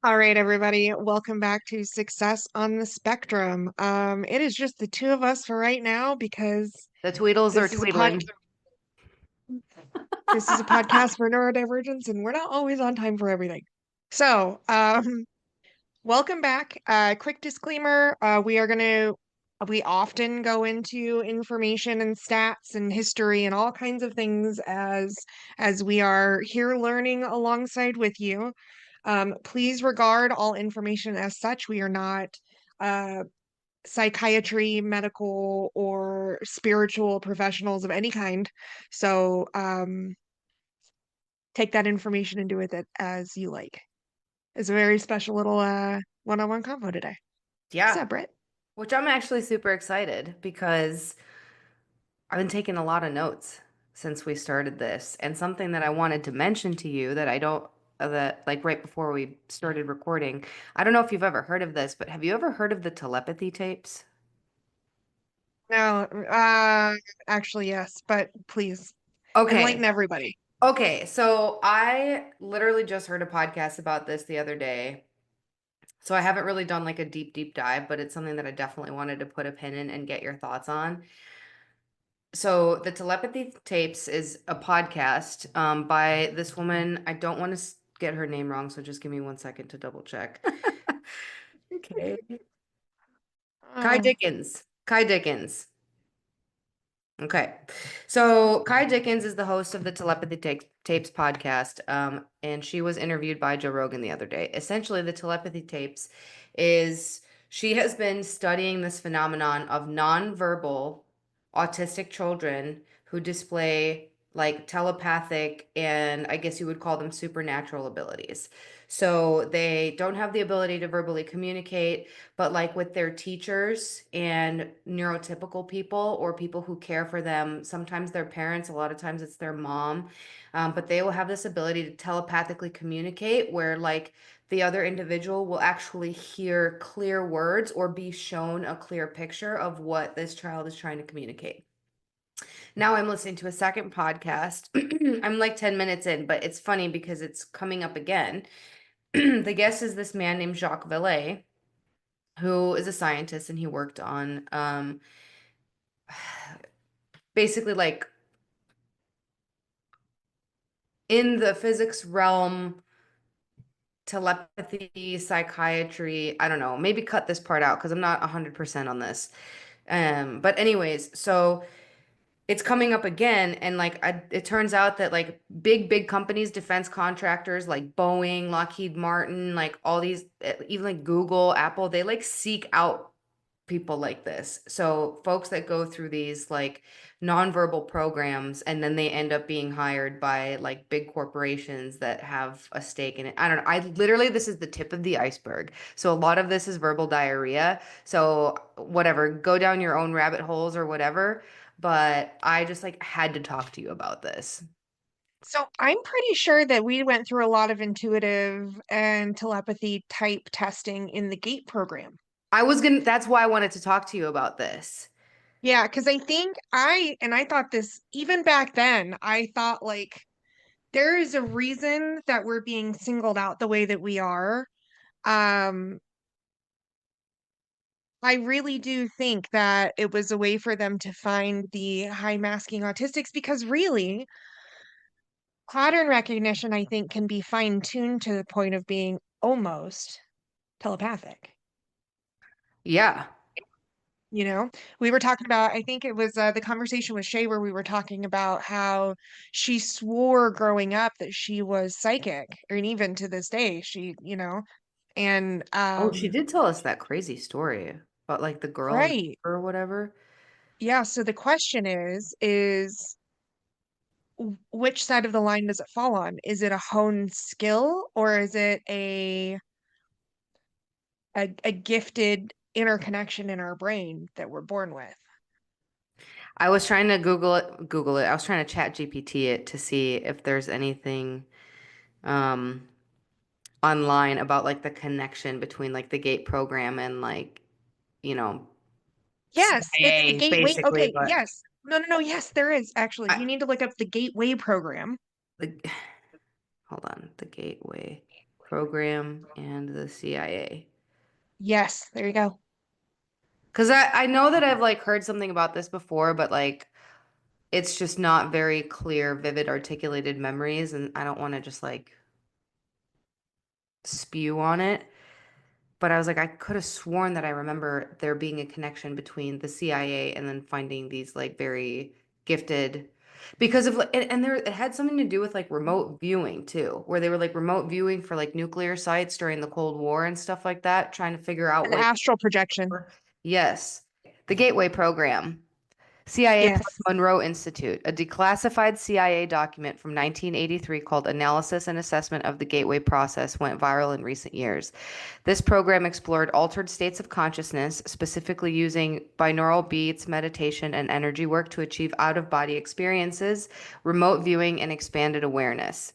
All right, everybody, welcome back to Success on the Spectrum. It is just the two of us for right now because The Tweedles are this is a pod tweedling. this is a podcast for neurodivergence, and we're not always on time for everything. So, welcome back. Quick disclaimer, we often go into information and stats and history and all kinds of things as we are here learning alongside with you. Please regard all information as such. We are not uh, psychiatry, medical, or spiritual professionals of any kind. So take that information and do with it as you like. It's a very special little one-on-one convo today. What's Yeah, up, Britt? which I'm actually super excited because I've been taking a lot of notes since we started this. And something that I wanted to mention to you that I don't, that like right before we started recording, I don't know if you've ever heard of this, but have you ever heard of the telepathy tapes? No, actually, yes, but please enlighten Okay. everybody. Okay. So I literally just heard a podcast about this the other day. So I haven't really done like a deep dive, but it's something that I definitely wanted to put a pin in and get your thoughts on. So the Telepathy Tapes is a podcast by this woman. I don't want to get her name wrong, so just give me 1 second to double check. Okay. Kai Oh, Dickens. Kai Dickens. Okay. So Kai Dickens is the host of the Tapes podcast, and she was interviewed by Joe Rogan the other day. Essentially, the Telepathy Tapes is she has been studying this phenomenon of nonverbal autistic children who display like telepathic and I guess you would call them supernatural abilities. So they don't have the ability to verbally communicate, but like with their teachers and neurotypical people or people who care for them, sometimes their parents, a lot of times it's their mom, but they will have this ability to telepathically communicate where like the other individual will actually hear clear words or be shown a clear picture of what this child is trying to communicate. Now I'm listening to a second podcast. I'm like 10 minutes in, but it's funny because it's coming up again. The guest is this man named Jacques Vallée, who is a scientist and he worked on basically like in the physics realm, telepathy, psychiatry. I don't know, maybe cut this part out because I'm not 100% on this. But anyways, so it's coming up again and like it turns out that like big companies, defense contractors like Boeing, Lockheed Martin, like all these, even like Google, Apple, they like seek out people like this. So folks that go through these like nonverbal programs and then they end up being hired by like big corporations that have a stake in it. I don't know. I literally, this is the tip of the iceberg. So a lot of this is verbal diarrhea. So whatever, go down your own rabbit holes or whatever. But I just like had to talk to you about this. so I'm pretty sure that we went through a lot of intuitive and telepathy type testing in the GATE program. That's why I wanted to talk to you about this. Yeah, because I thought this even back then, I thought like there is a reason that we're being singled out the way that we are. Um, I really do think that it was a way for them to find the high masking autistics because really, pattern recognition, I think, can be fine-tuned to the point of being almost telepathic. Yeah. You know, we were talking about, I think it was the conversation with Shay where we were talking about how she swore growing up that she was psychic, and even to this day, and Oh, she did tell us that crazy story about like the girl in the right. or whatever. Yeah, so the question is which side of the line does it fall on? Is it a honed skill or is it a gifted interconnection in our brain that we're born with? I was trying to Google it. I was trying to chat GPT it to see if there's anything um online about like the connection between like the GATE program and like, you know, Yes, it's the CIA gateway. basically, Okay, but yes. No, no, no. Yes, there is actually. I You need to look up the gateway program. the hold on, the Gateway. program and the CIA. Yes, there you go. Because I know that I've like heard something about this before, but like it's just not very clear, vivid, articulated memories, and I don't want to just like spew on it. But I was like, I could have sworn that I remember there being a connection between the CIA and then finding these like very gifted because of and there it had something to do with like remote viewing too, where they were like remote viewing for like nuclear sites during the Cold War and stuff like that, trying to figure out An what. astral projection. Yes. The Gateway Program. CIA plus Yes. Monroe Institute, a declassified CIA document from 1983 called Analysis and Assessment of the Gateway Process went viral in recent years. This program explored altered states of consciousness, specifically using binaural beats, meditation, and energy work to achieve out-of-body experiences, remote viewing, and expanded awareness.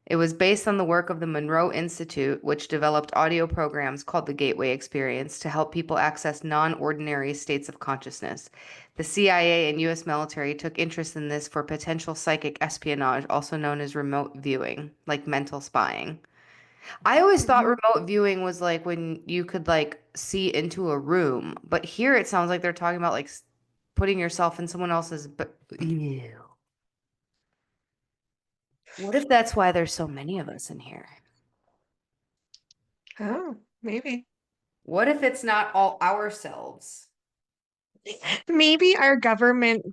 It was based on the work of the Monroe Institute, which developed audio programs called the Gateway Experience to help people access non-ordinary states of consciousness. The CIA and U.S. military took interest in this for potential psychic espionage, also known as remote viewing, like mental spying. I always thought Mhm. remote viewing was like when you could like see into a room, but here it sounds like they're talking about like putting yourself in someone else's. But ew. What if that's why there's so many of us in here? Oh, maybe. What if it's not all ourselves? Maybe our government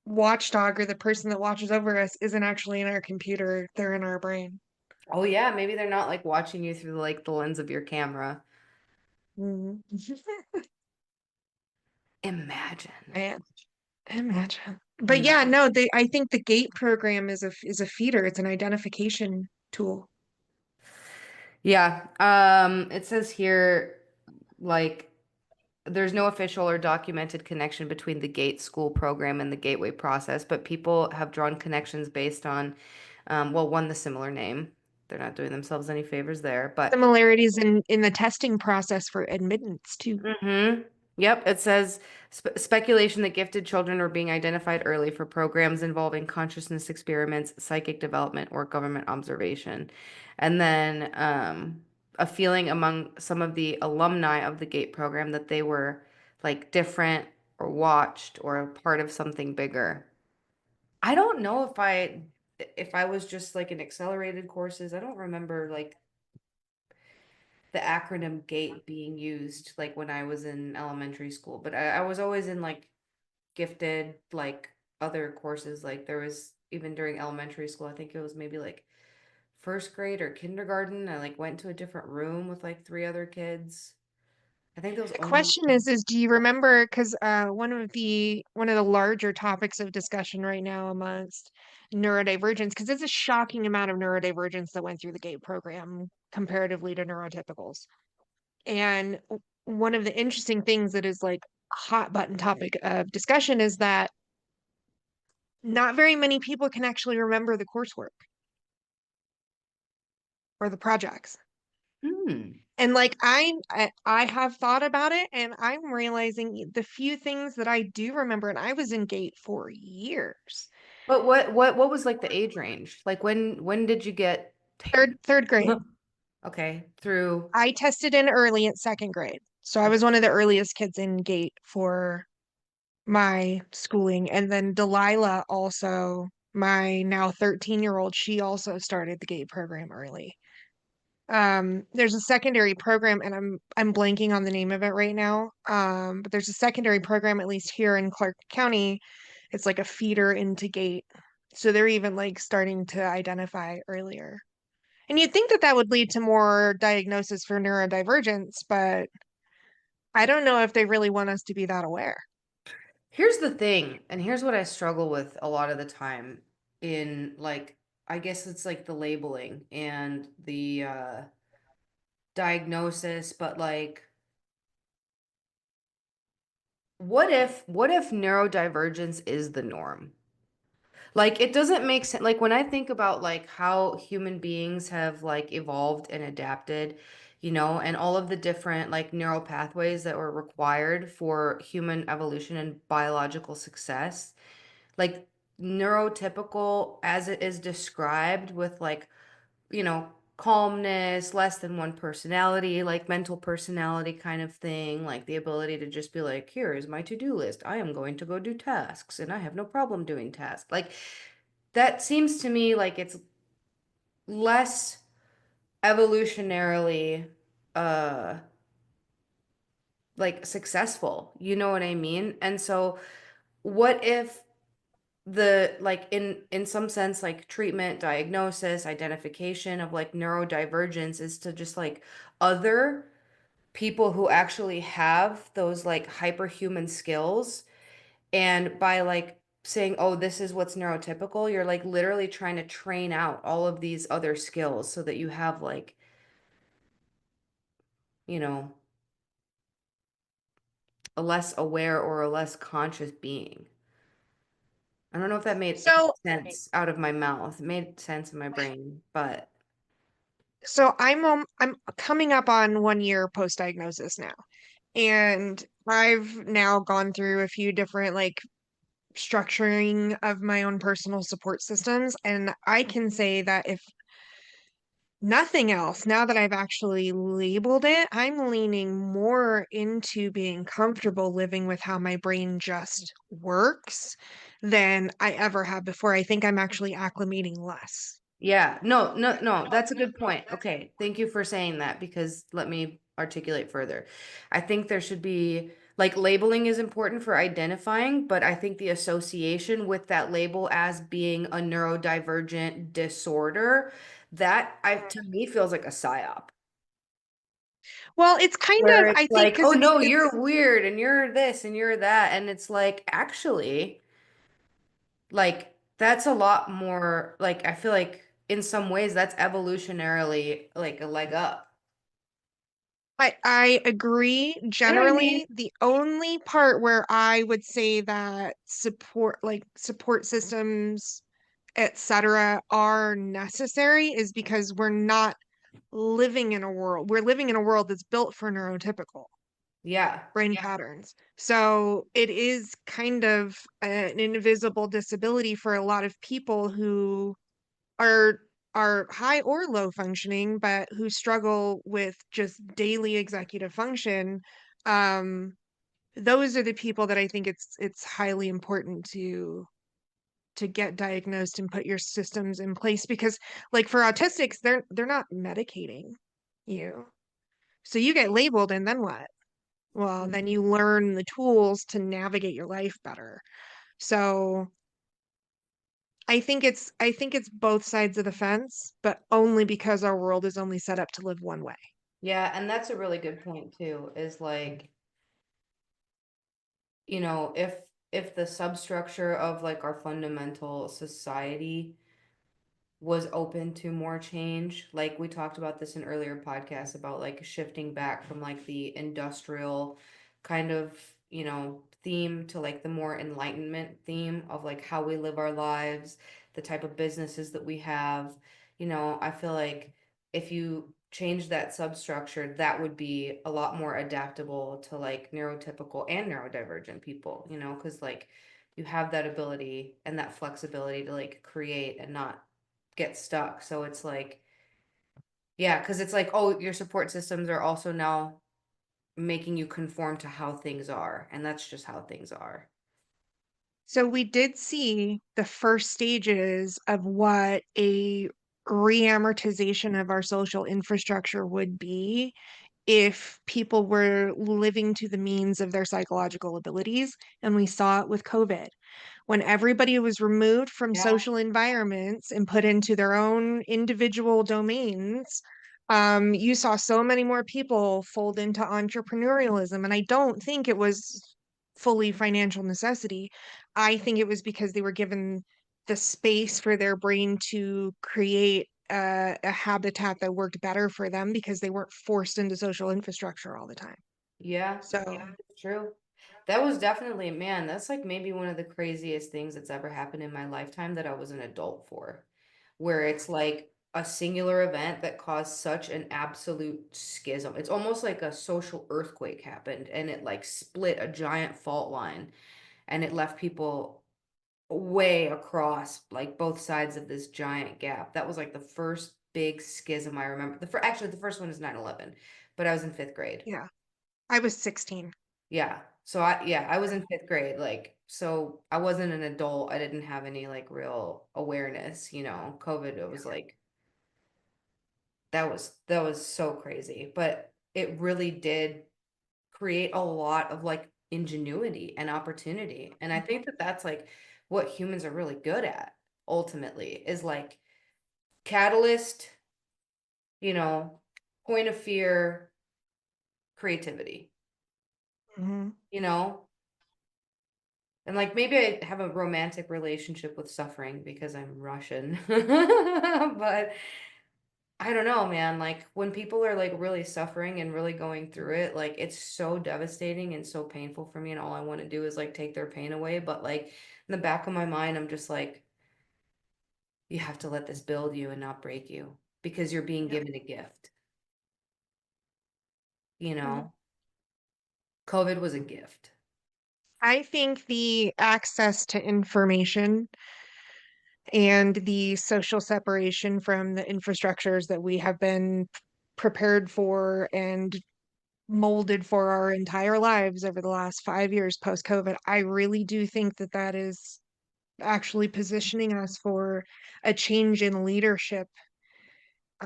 watchdog or the person that watches over us isn't actually in our computer, they're in our brain. Oh yeah, maybe they're not like watching you through like the lens of your camera. Mhm. Imagine. Man, imagine. But yeah, Imagine. no, I think the GATE program is a feeder. It's an identification tool. Yeah. It says here like there's no official or documented connection between the GATE school program and the Gateway process, but people have drawn connections based on well, one, the similar name. They're not doing themselves any favors there, but Similarities in the testing process for admittance too. mm-hmm. Yep, it says speculation that gifted children are being identified early for programs involving consciousness experiments, psychic development, or government observation. And then a feeling among some of the alumni of the GATE program that they were like different or watched or a part of something bigger. I don't know if I was just like in accelerated courses. I don't remember like the acronym GATE being used like when I was in elementary school, but I was always in like gifted like other courses. Like there was even during elementary school, I think it was maybe like first grade or kindergarten. I like went to a different room with like three other kids. I think those The only. question is do you remember, because one of the larger topics of discussion right now amongst neurodivergence, because it's a shocking amount of neurodivergence that went through the GATE program comparatively to neurotypicals. And one of the interesting things that is like a hot button topic of discussion is that not very many people can actually remember the coursework or the projects. Hmm. And like I have thought about it and I'm realizing the few things that I do remember, and I was in GATE for years. But what was like the age range? Like when did you get Third grade. okay, through I tested in early at second grade. So I was one of the earliest kids in GATE for my schooling. And then Delilah also, my now 13-year-old, she also started the GATE program early. There's a secondary program and I'm blanking on the name of it right now. But there's a secondary program, at least here in Clark County. It's like a feeder into GATE. So they're even like starting to identify earlier. And you'd think that that would lead to more diagnosis for neurodivergence, but I don't know if they really want us to be that aware. Here's the thing, and here's what I struggle with a lot of the time in like I guess it's like the labeling and the diagnosis, but like what if neurodivergence is the norm? Like it doesn't make sense. Like when I think about like how human beings have like evolved and adapted, and all of the different like neural pathways that were required for human evolution and biological success, like neurotypical as it is described with like, calmness, less than one personality, like mental personality kind of thing, like the ability to just be like, here is my to-do list. I am going to go do tasks and I have no problem doing tasks. Like that seems to me like it's less evolutionarily uh like successful. You know what I mean? And so what if the like in some sense like treatment, diagnosis, identification of like neurodivergence is to just like other people who actually have those like hyperhuman skills, and by like saying, oh, this is what's neurotypical, you're like literally trying to train out all of these other skills so that you have like, you know, a less aware or a less conscious being. I don't know if that made So, sense out of my mouth. It made sense in my brain, but I'm coming up on 1 year post-diagnosis now. And I've now gone through a few different like structuring of my own personal support systems. And I can say that if nothing else, now that I've actually labeled it, I'm leaning more into being comfortable living with how my brain just works than I ever have before. I think I'm actually acclimating less. yeah, no, no, no, that's a good point. Okay, thank you for saying that because let me articulate further. I think there should be like labeling is important for identifying, but I think the association with that label as being a neurodivergent disorder, that I to me feels like a psyop. Well, it's kind Where of, it's I think, like, because oh no, it's you're weird and you're this and you're that. And it's like, actually, like, that's a lot more, like, I feel like in some ways that's evolutionarily like a leg up. I agree You know what I mean? generally. The only part where I would say that support systems, etc., are necessary is because we're living in a world that's built for neurotypical Yeah. brain patterns. So it is kind of an invisible disability for a lot of people who are are high or low functioning, but who struggle with just daily executive function. Um, those are the people that I think it's highly important to get diagnosed and put your systems in place because like for autistics, they're not medicating you. So you get labeled and then what? Well, then you learn the tools to navigate your life better. So I think it's both sides of the fence, but only because our world is only set up to live one way. Yeah, and that's a really good point too, is like, you know, if the substructure of like our fundamental society was open to more change. Like we talked about this in earlier podcasts about like shifting back from like the industrial kind of, you know, theme to like the more enlightenment theme of like how we live our lives, the type of businesses that we have. You know, I feel like if you change that substructure, that would be a lot more adaptable to like neurotypical and neurodivergent people, you know, because like you have that ability and that flexibility to like create and not get stuck. So it's like, yeah, because it's like, oh, your support systems are also now making you conform to how things are. And that's just how things are. So we did see the first stages of what a reamortization of our social infrastructure would be if people were living to the means of their psychological abilities. And we saw it with COVID. When everybody was removed from Yeah. social environments and put into their own individual domains, you saw so many more people fold into entrepreneurialism. And I don't think it was fully financial necessity. I think it was because they were given the space for their brain to create a habitat that worked better for them because they weren't forced into social infrastructure all the time. Yeah, So, it's true. That was definitely, man, that's like maybe one of the craziest things that's ever happened in my lifetime that I was an adult for, where it's like a singular event that caused such an absolute schism. It's almost like a social earthquake happened and it like split a giant fault line and it left people way across like both sides of this giant gap. That was like the first big schism. I remember actually the first one is 9/11, but I was in fifth grade. Yeah. I was 16. Yeah. So I was in fifth grade. Like, so I wasn't an adult. I didn't have any like real awareness, COVID, it was like, that was so crazy, but it really did create a lot of like ingenuity and opportunity. And I think that that's like what humans are really good at ultimately is like catalyst, you know, point of fear, creativity, Hmm. you know? And like maybe I have a romantic relationship with suffering because I'm Russian. But I don't know, man. Like when people are like really suffering and really going through it, like it's so devastating and so painful for me. And all I want to do is like take their pain away. But like in the back of my mind, I'm just like, you have to let this build you and not break you because you're being Yep. given a gift. You Mhm. know, COVID was a gift. I think the access to information and the social separation from the infrastructures that we have been prepared for and molded for our entire lives over the last 5 years post COVID, I really do think that that is actually positioning us for a change in leadership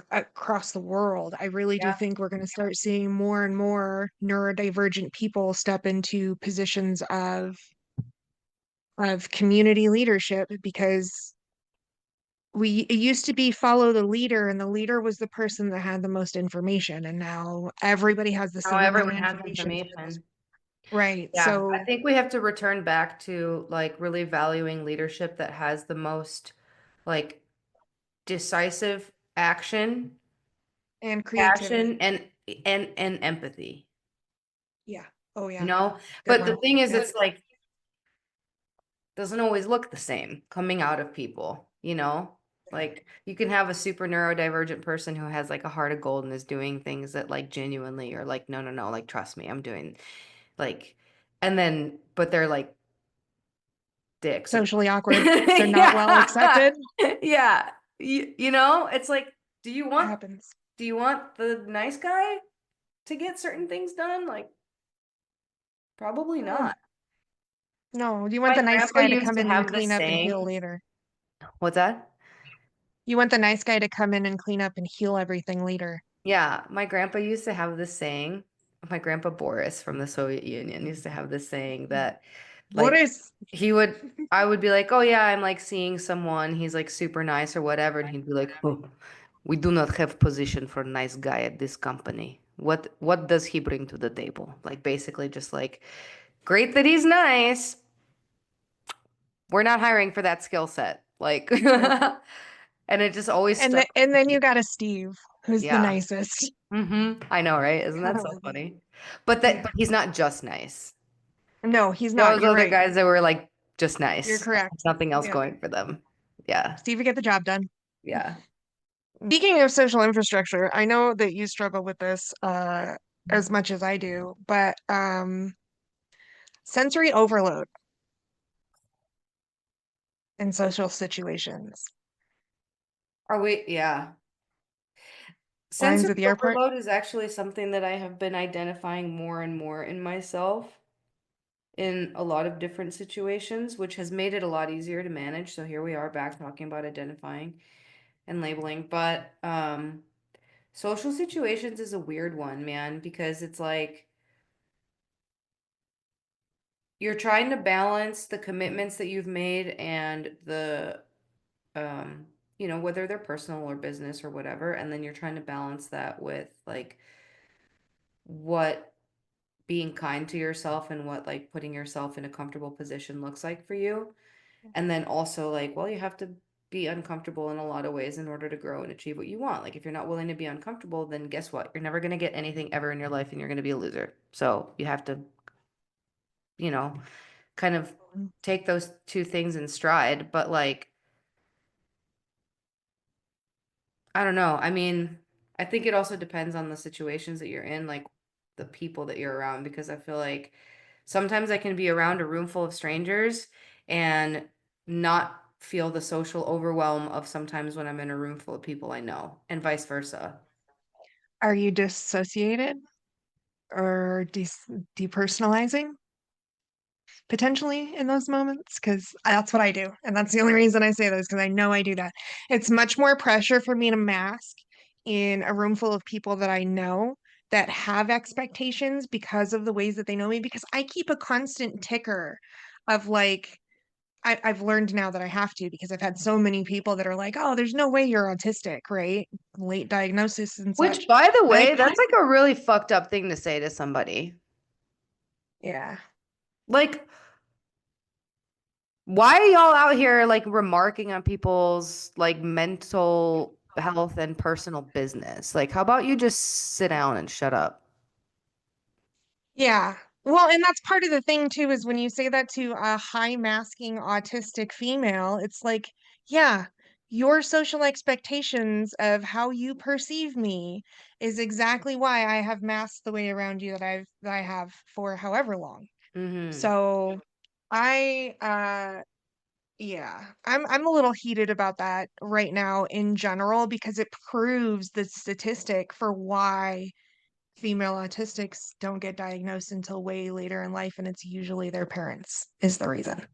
across the world. I really do Yeah. think we're going to start seeing more and more neurodivergent people step into positions of community leadership because it used to be follow the leader and the leader was the person that had the most information and now everybody has the Now same amount everyone of has information for the most. information. Right. Yeah, I So, think we have to return back to like really valuing leadership that has the most like decisive action, and passion, creativity. and Yeah. empathy, Yeah. Oh you yeah. know? Good But the one. thing is, Yep. it's like doesn't always look the same coming out of people, you know? Like you can have a super neurodivergent person who has like a heart of gold and is doing things that like genuinely are like, no, no, no, like trust me, I'm doing like, and then, but they're like dicks. Socially awkward. They're not well Yeah. accepted. Yeah. It's like, do you It want happens. do you want the nice guy to get certain things done? Like, probably Mm, not. no, you want My the nice grandpa guy to used come to in and have clean this up and heal saying. later. What's that? You want the nice guy to come in and clean up and heal everything later. Yeah, my grandpa used to have this saying. My grandpa Boris from the Soviet Union used to have this saying that, What like, is I would be like, oh yeah, I'm like seeing someone, he's like super nice or whatever, and he'd be like, oh, we do not have position for nice guy at this company. What does he bring to the table? Like basically just like, great that he's nice. We're not hiring for that skill set. Like, nope. and it just always stuck And with then me. you got a Steve, who's the Yeah. nicest. I know, right? Isn't that Gotta so love you. funny? But Yeah. he's not just nice. No, he's not. Those You're other right. guys that were like just You're nice. correct. Nothing else Yeah. going for them. Yeah. Steve would get the job done. Yeah. Speaking of social infrastructure, I know that you struggle with this as much as I do, but sensory overload in social situations. Are we? Yeah. Lines Sensory at the airport. overload is actually something that I have been identifying more and more in myself in a lot of different situations, which has made it a lot easier to manage. So here we are back talking about identifying and labeling. But social situations is a weird one, man, because it's like you're trying to balance the commitments that you've made and the um whether they're personal or business or whatever, and then you're trying to balance that with like what being kind to yourself and what like putting yourself in a comfortable position looks like for you. And then also like, well, you have to be uncomfortable in a lot of ways in order to grow and achieve what you want. Like if you're not willing to be uncomfortable, then guess what? You're never going to get anything ever in your life and you're going to be a loser. So you have to, you know, kind of take those two things in stride. But like, I don't know. I mean, I think it also depends on the situations that you're in, like the people that you're around, because I feel like sometimes I can be around a room full of strangers and not feel the social overwhelm of sometimes when I'm in a room full of people I know, and vice versa. Are you dissociated or depersonalizing potentially in those moments? Because that's what I do. And that's the only reason I say this, because I know I do that. It's much more pressure for me to mask in a room full of people that I know that have expectations because of the ways that they know me, because I keep a constant ticker of like, I've learned now that I have to, because I've had so many people that are like, oh, there's no way you're autistic, right? Late diagnosis and Which, such. by the And I, way, that's like a really fucked up thing to say to somebody. yeah. Like, why are y'all out here like remarking on people's like mental health and personal business? Like, how about you just sit down and shut up? Yeah. Well, and that's part of the thing too, is when you say that to a high masking autistic female, it's like, yeah, your social expectations of how you perceive me is exactly why I have masked the way around you that I have for however long. Mm-hmm. So I yeah, I'm a little heated about that right now in general, because it proves the statistic for why female autistics don't get diagnosed until way later in life, and it's usually their parents is the reason.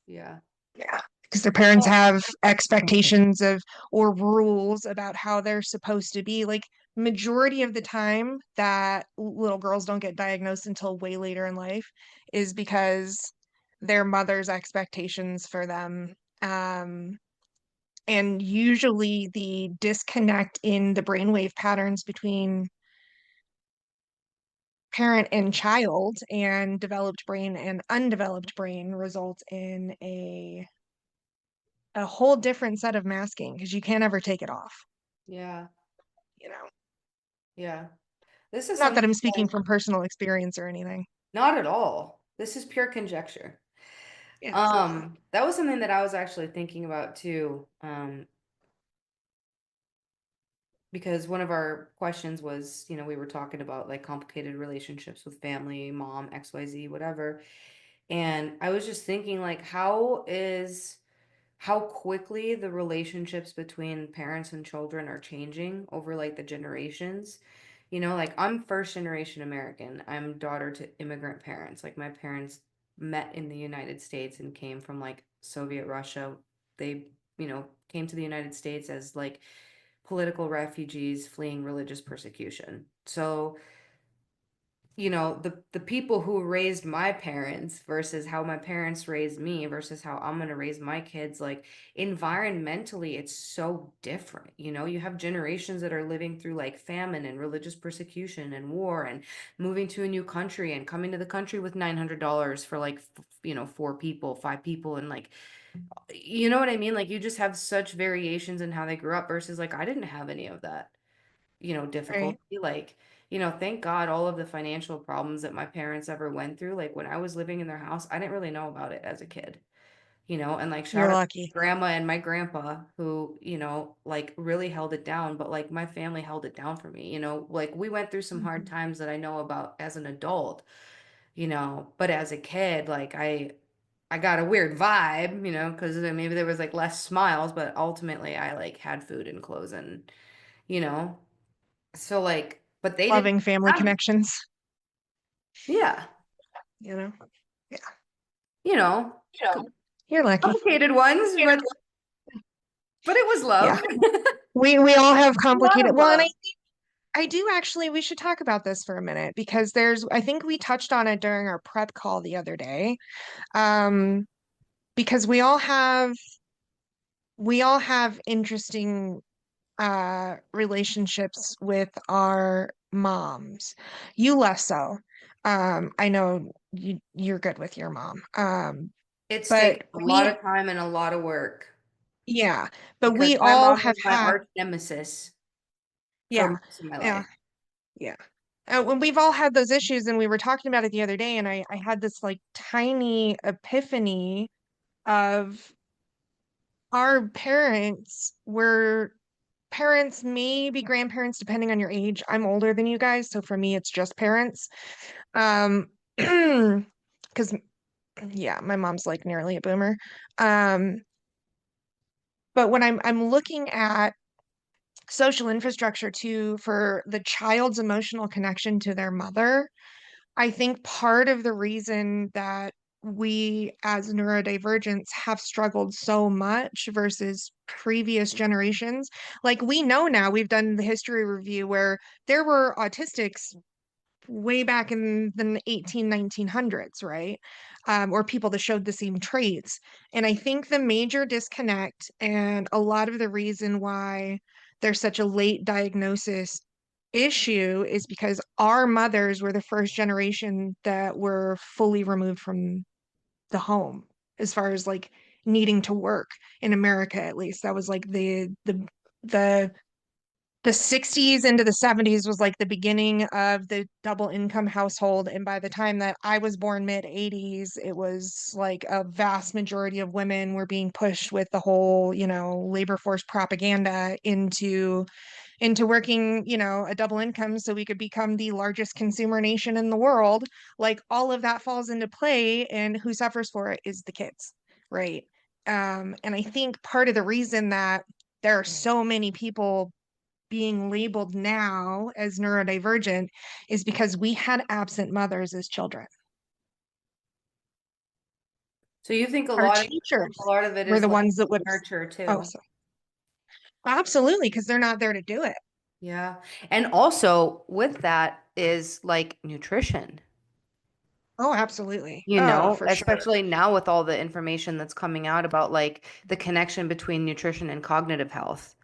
Yeah. Yeah. Because their parents have expectations of or rules about how they're supposed to be. Like majority of the time that little girls don't get diagnosed until way later in life is because their mother's expectations for them. And usually the disconnect in the brainwave patterns between parent and child and developed brain and undeveloped brain results in a whole different set of masking, because you can't ever take it off, Yeah. you know. Yeah. This is Not something that I'm speaking that, from personal experience or anything. not at all. This is pure conjecture. Yeah, absolutely. That was something that I was actually thinking about too. Because one of our questions was, we were talking about like complicated relationships with family, mom, XYZ, whatever. And I was just thinking like how quickly the relationships between parents and children are changing over like the generations. Like I'm first generation American. I'm daughter to immigrant parents. Like my parents met in the United States and came from like Soviet Russia. They, came to the United States as like political refugees fleeing religious persecution. So, the people who raised my parents versus how my parents raised me versus how I'm going to raise my kids, like environmentally it's so different. You have generations that are living through like famine and religious persecution and war and moving to a new country and coming to the country with $900 for like four people, five people, and like, you know what I mean? Like you just have such variations in how they grew up versus like I didn't have any of that, Right. difficulty. Like, thank God all of the financial problems that my parents ever went through, like when I was living in their house, I didn't really know about it as a kid, and like shout You're out to lucky. my grandma and my grandpa who, like really held it down, but like my family held it down for me, like we went through some hard Mhm. times that I know about as an adult, but as a kid, like I got a weird vibe, because maybe there was like less smiles, but ultimately I like had food and clothes and, you know, so like, but they didn't Loving family have, connections, yeah, you know. Yeah. you know, You know, you're lucky. complicated ones, but it was Yeah. love. We all have A lot complicated, of well, and love. I do actually, we should talk about this for a minute, because I think we touched on it during our prep call the other day. Um, because we all have interesting relationships with our moms. You less so. I know you're good with your mom. It's taken But a lot we of time and a lot of work yeah, but because we my all mom have was my had arch nemesis for yeah. most of my Yeah. life. Yeah. When we've all had those issues, and we were talking about it the other day, and I had this like tiny epiphany of our parents were parents, maybe grandparents, depending on your age. I'm older than you guys, so for me, it's just parents. Um, because Yeah, my mom's like nearly a boomer. Um, but when I'm looking at social infrastructure too for the child's emotional connection to their mother, I think part of the reason that we as neurodivergents have struggled so much versus previous generations, like we know now, we've done the history review where there were autistics way back in the 1900s, right? Or people that showed the same traits. And I think the major disconnect and a lot of the reason why there's such a late diagnosis issue is because our mothers were the first generation that were fully removed from the home as far as like needing to work in America, at least. That was like the the 60s into the 70s was like the beginning of the double income household. And by the time that I was born, mid 80s, it was like a vast majority of women were being pushed with the whole, labor force propaganda into working, a double income so we could become the largest consumer nation in the world. Like all of that falls into play, and who suffers for it is the kids, right? And I think part of the reason that there are so many people being labeled now as neurodivergent is because we had absent mothers as children. So you think Our teachers a lot of it were is the like ones that would, nurture oh, too. so absolutely, because they're not there to do it. Yeah. And also with that is like nutrition, Oh, absolutely. Oh, for sure. especially now with all the information that's coming out about like the connection between nutrition and cognitive health,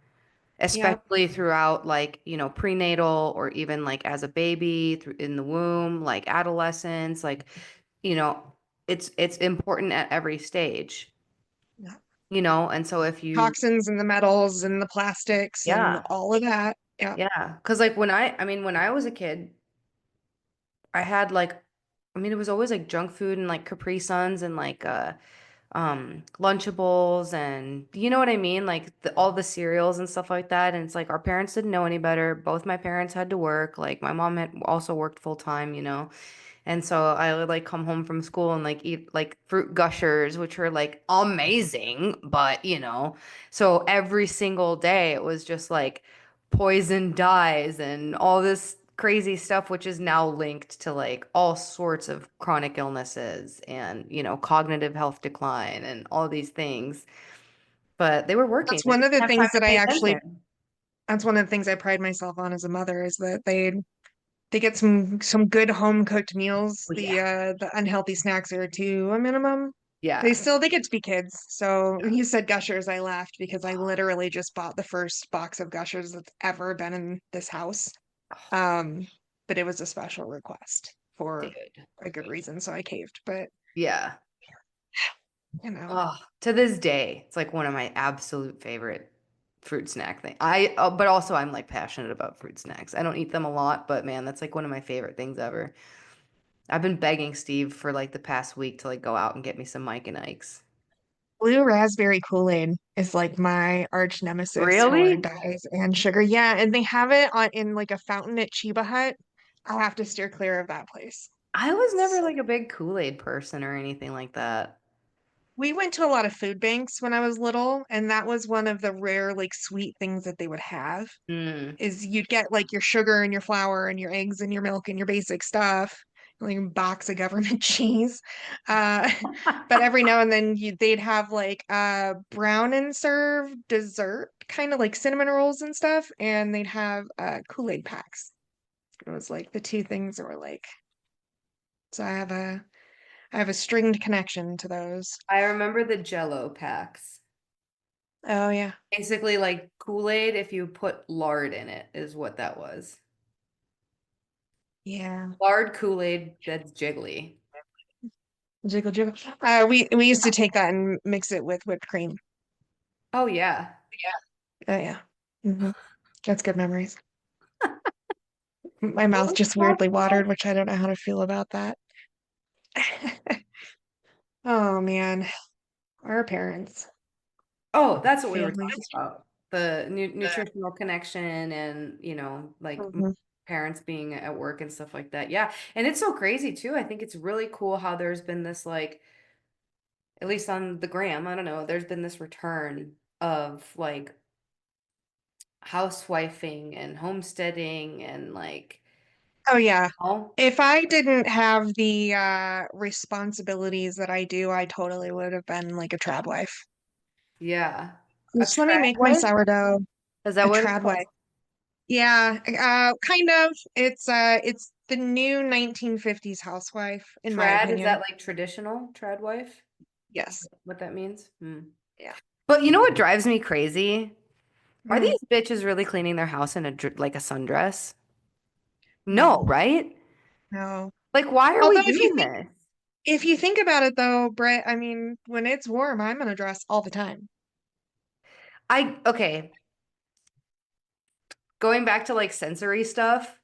Yep. especially throughout like, prenatal or even like as a baby through in the womb, like adolescence, like, you know, it's important at every stage, Yep. and so if you, Toxins and the metals and the plastics and yeah, all of that. Yep. yeah. Because like when I was a kid, I had like, it was always like junk food and like Capri Suns and like Lunchables and you know what I mean? Like all the cereals and stuff like that. And it's like our parents didn't know any better. Both my parents had to work. Like my mom had also worked full time. And so I would like come home from school and like eat like fruit gushers, which were like amazing, but so every single day it was just like poison dyes and all this crazy stuff, which is now linked to like all sorts of chronic illnesses and, cognitive health decline and all these things. But they were working. That's They one didn't of the have time things to that pay attention. that's one of the things I pride myself on as a mother is that they get some good home cooked meals. Oh, yeah. The unhealthy snacks are to a minimum. Yeah. They get to be kids. So when you said Gushers, I laughed because I literally just bought the first box of Gushers that's ever been in this house. Um, but it was a special request for Dude. a good reason, so I caved. But Yeah. you know, Oh, to this day, it's like one of my absolute favorite fruit snack thing. But also I'm like passionate about fruit snacks. I don't eat them a lot, but man, that's like one of my favorite things ever. I've been begging Steve for like the past week to like go out and get me some Mike and Ike's. blue raspberry Kool-Aid is like my arch nemesis for Really? dyes and sugar. Yeah, and they have it on in like a fountain at Chiba Hut. I have to steer clear of that place. I was never So like a big Kool-Aid person or anything like that. we went to a lot of food banks when I was little, and that was one of the rare like sweet things that they would have. Mm. Is you'd get like your sugar and your flour and your eggs and your milk and your basic stuff, like a box of government cheese. Uh, but every now and then they'd have like brown and serve dessert, kind of like cinnamon rolls and stuff, and they'd have Kool-Aid packs. It was like the two things that were like, so I have a stringed connection to those. I remember the Jello packs. Oh yeah. Basically like Kool-Aid if you put lard in it is what that was. Yeah. Lard Kool-Aid that's jiggly. Jiggle jiggle. We used to take that and mix it with whipped cream. Oh yeah. Oh yeah. That's good memories. My mouth just weirdly watered, which I don't know how to feel about that. Oh man, our parents, Oh, that's what we were family talking history. about. The nutritional connection and, like Mhm. parents being at work and stuff like that. Yeah. And it's so crazy too. I think it's really cool how there's been this like at least on the gram, I don't know, there's been this return of like housewifing and homesteading and like, Oh yeah. oh, If I didn't have the responsibilities that I do, I totally would have been like a trad wife. yeah. A Just let me trad make my wife? sourdough. Is that A what it's trad called? wife. Yeah, kind of. It's the new 1950s housewife, in my Trad, is that opinion. like traditional trad wife? Yes. What that means? Hmm. Yeah. But you know what drives me crazy? Are Mm, these bitches really cleaning their house in like a sundress? No, no. right? No. Like, why are we Although doing this? if you think about it though, Britt, I mean, when it's warm, I'm gonna dress all the time. Okay, going back to like sensory stuff,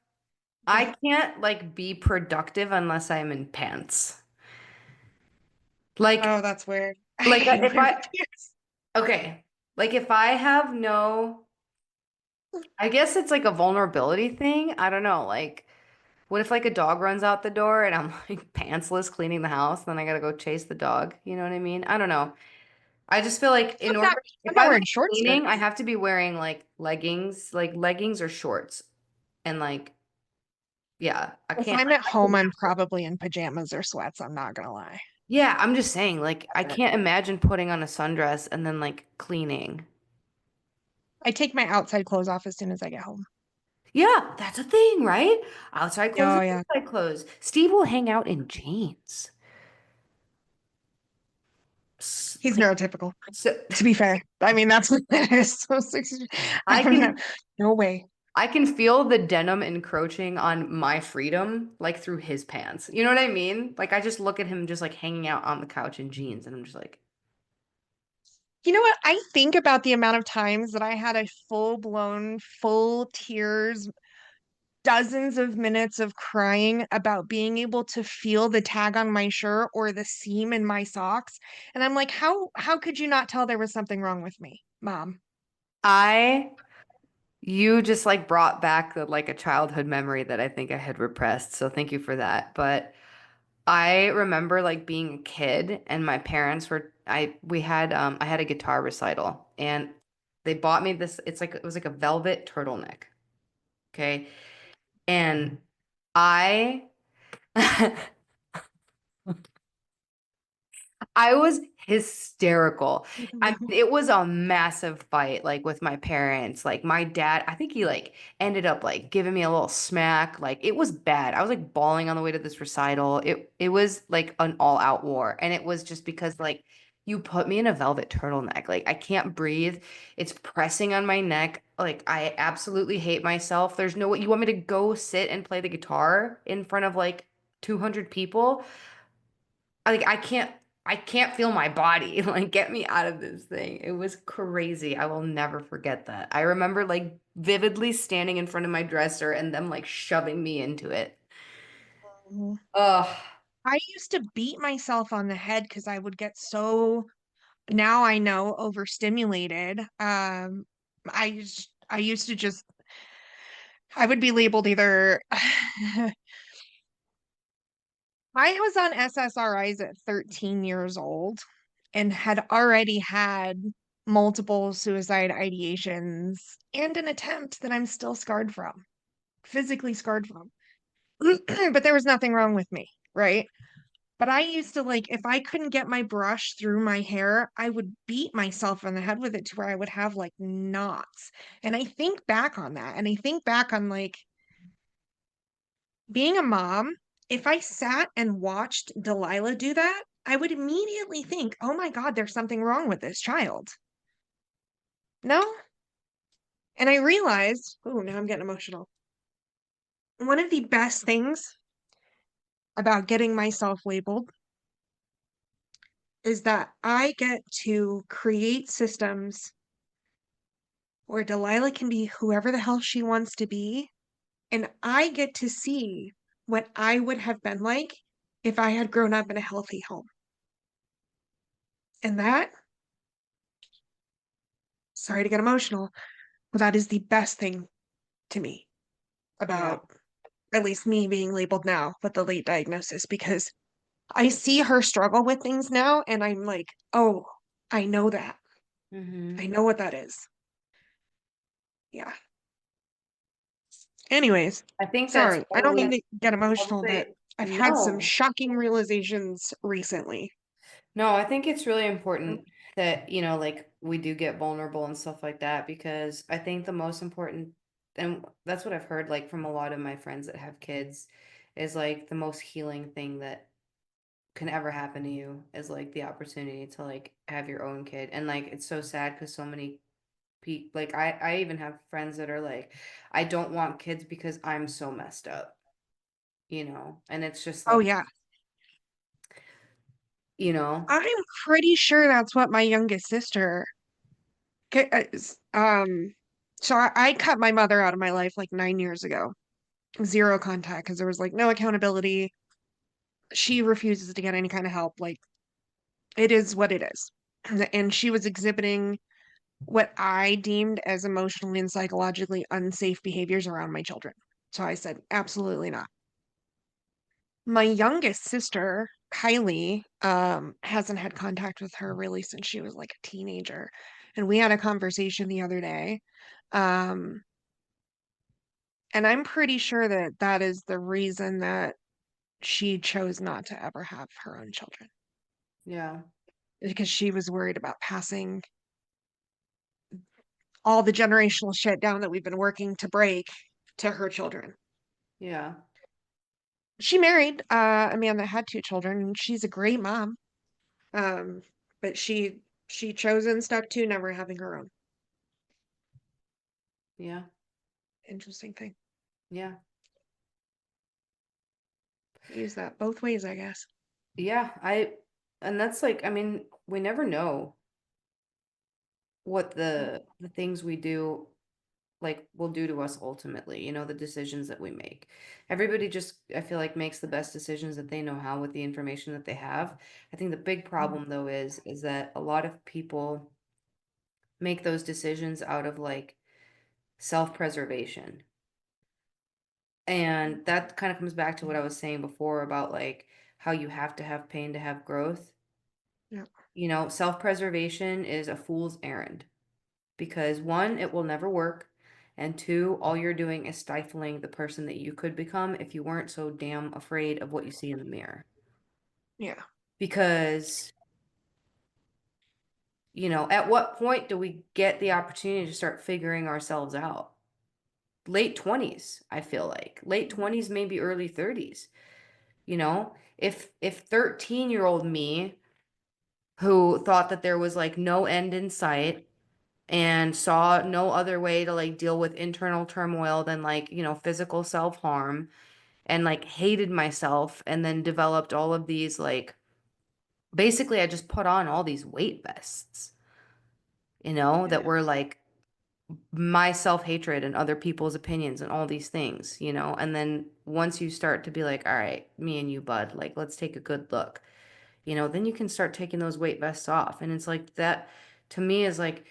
Yeah. I can't like be productive unless I'm in pants. Like, Oh, that's weird. I like hate if wearing I, pants. okay, like if I have no, I guess it's like a vulnerability thing. I don't know. Like, what if like a dog runs out the door and I'm like pantsless cleaning the house, then I gotta go chase the dog? You know what I mean? I don't know. I just feel like in I'm not order, I'm if not I'm wearing like short cleaning, I skirts. have to be wearing like leggings or shorts. And like, yeah, I If can't. I'm at home, I'm probably in pajamas or sweats, I'm not gonna lie. Yeah, I'm just saying, like, I can't imagine putting on a sundress and then like cleaning. I take my outside clothes off as soon as I get home. Yeah, that's a thing, right? Outside clothes Oh and yeah. inside clothes. Steve will hang out in jeans. He's Like, neurotypical, so to be fair. I mean, that's what that is. So I I don't know. can No way. I can feel the denim encroaching on my freedom, like through his pants. You know what I mean? Like I just look at him just like hanging out on the couch in jeans, and I'm just like, You know what? I think about the amount of times that I had a full-blown, full tears, dozens of minutes of crying about being able to feel the tag on my shirt or the seam in my socks. And I'm like, how could you not tell there was something wrong with me, Mom? I you just like brought back the like a childhood memory that I think I had repressed. So thank you for that. But I remember like being a kid and my parents were I had a guitar recital and they bought me this it was like a velvet turtleneck. Okay. And I I was hysterical. It was a massive fight, like with my parents. Like my dad, I think he like ended up like giving me a little smack. Like it was bad. I was like bawling on the way to this recital. It was like an all-out war. And it was just because like you put me in a velvet turtleneck. Like I can't breathe. It's pressing on my neck. Like I absolutely hate myself. There's no way you want me to go sit and play the guitar in front of like 200 people? Like I can't feel my body. Like get me out of this thing. It was crazy. I will never forget that. I remember like vividly standing in front of my dresser and them like shoving me into it. Mhm. Ugh. I used to beat myself on the head because I would get so, now I know, overstimulated. I used to just, I would be labeled either I was on SSRIs at 13 years old and had already had multiple suicide ideations and an attempt that I'm still scarred from, physically scarred from. But there was nothing wrong with me, right? But I used to like, if I couldn't get my brush through my hair, I would beat myself on the head with it to where I would have like knots. And I think back on that and I think back on like, being a mom, if I sat and watched Delilah do that, I would immediately think, oh my God, there's something wrong with this child. No? And I realized, oh, now I'm getting emotional. One of the best things about getting myself labeled is that I get to create systems where Delilah can be whoever the hell she wants to be. And I get to see what I would have been like if I had grown up in a healthy home. And that, sorry to get emotional, well, that is the best thing to me Yeah. about at least me being labeled now with the late diagnosis because I see her struggle with things now, and I'm like, oh, I know that. I Mm-hmm. know what that is. Yeah. Anyways, I think that's sorry, I don't mean totally, to get I would emotional, but say, I've had some no. shocking realizations recently. No, I think it's really important that, like we do get vulnerable and stuff like that because I think the most important, and that's what I've heard like from a lot of my friends that have kids, is like the most healing thing that can ever happen to you is like the opportunity to like have your own kid. And like it's so sad because so many people, like I even have friends that are like, I don't want kids because I'm so messed up, and it's just Oh like, yeah. you know, I'm pretty sure that's what my youngest sister so I cut my mother out of my life like 9 years ago. Zero contact because there was like no accountability. She refuses to get any kind of help. Like it is what it is. And she was exhibiting what I deemed as emotionally and psychologically unsafe behaviors around my children. So I said, absolutely not. My youngest sister, Kylie, hasn't had contact with her really since she was like a teenager. And we had a conversation the other day. Um, and I'm pretty sure that that is the reason that she chose not to ever have her own children yeah, because she was worried about passing all the generational shit down that we've been working to break to her children. yeah, She married a man that had two children, and she's a great mom. Um, but she chose and stuck to never having her own. yeah, Interesting thing. yeah. Use that both ways, I guess. Yeah, and that's like, I mean, we never know what the things we do like will do to us ultimately, the decisions that we make. Everybody just, I feel like, makes the best decisions that they know how with the information that they have. I think the big Mhm. problem though is that a lot of people make those decisions out of like self-preservation. And that kind of comes back to what I was saying before about like how you have to have pain to have growth. Yeah, Self-preservation is a fool's errand because one, it will never work. And two, all you're doing is stifling the person that you could become if you weren't so damn afraid of what you see in the mirror. yeah, Because, at what point do we get the opportunity to start figuring ourselves out? Late 20s, I feel like. Late 20s, maybe early 30s. If 13-year-old me who thought that there was like no end in sight and saw no other way to like deal with internal turmoil than like, physical self-harm and like hated myself and then developed all of these like basically I just put on all these weight vests, yeah, that were like my self-hatred and other people's opinions and all these things, and then once you start to be like, all right, me and you, bud, like let's take a good look, then you can start taking those weight vests off. And it's like that to me is like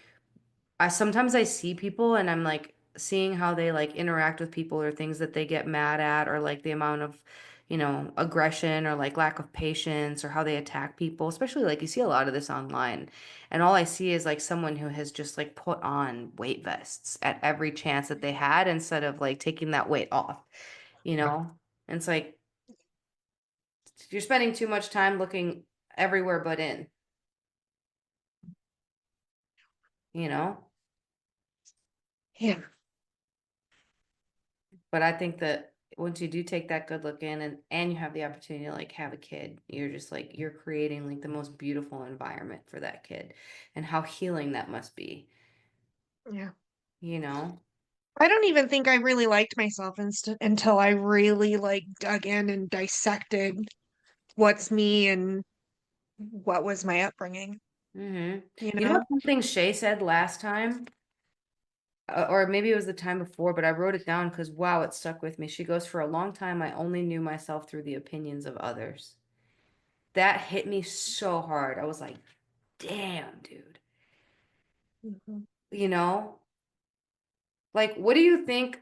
I see people and I'm like seeing how they like interact with people or things that they get mad at or like the amount of, aggression or like lack of patience or how they attack people, especially like you see a lot of this online. And all I see is like someone who has just like put on weight vests at every chance that they had instead of like taking that weight off, you know? And it's like you're spending too much time looking everywhere but in, you know? yeah, But I think that once you do take that good look in and you have the opportunity to like have a kid, you're just like you're creating like the most beautiful environment for that kid and how healing that must be, yeah. you know? I don't even think I really liked myself until I really like dug in and dissected what's me and what was my upbringing, Mm-hmm. you You know know? something Shay said last time? Or maybe it was the time before, but I wrote it down because wow, it stuck with me. She goes, for a long time, I only knew myself through the opinions of others. That hit me so hard. I was like, damn, dude. Mhm. You know? Like, what do you think?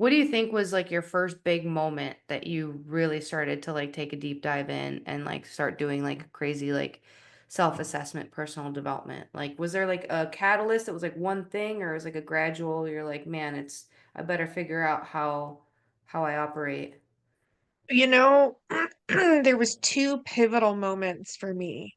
What do you think was like your first big moment that you really started to like take a deep dive in and like start doing like crazy like self-assessment, personal development? Like was there like a catalyst that was like one thing or was like a gradual, you're like, man, it's I better figure out how I operate. You know, there was two pivotal moments for me.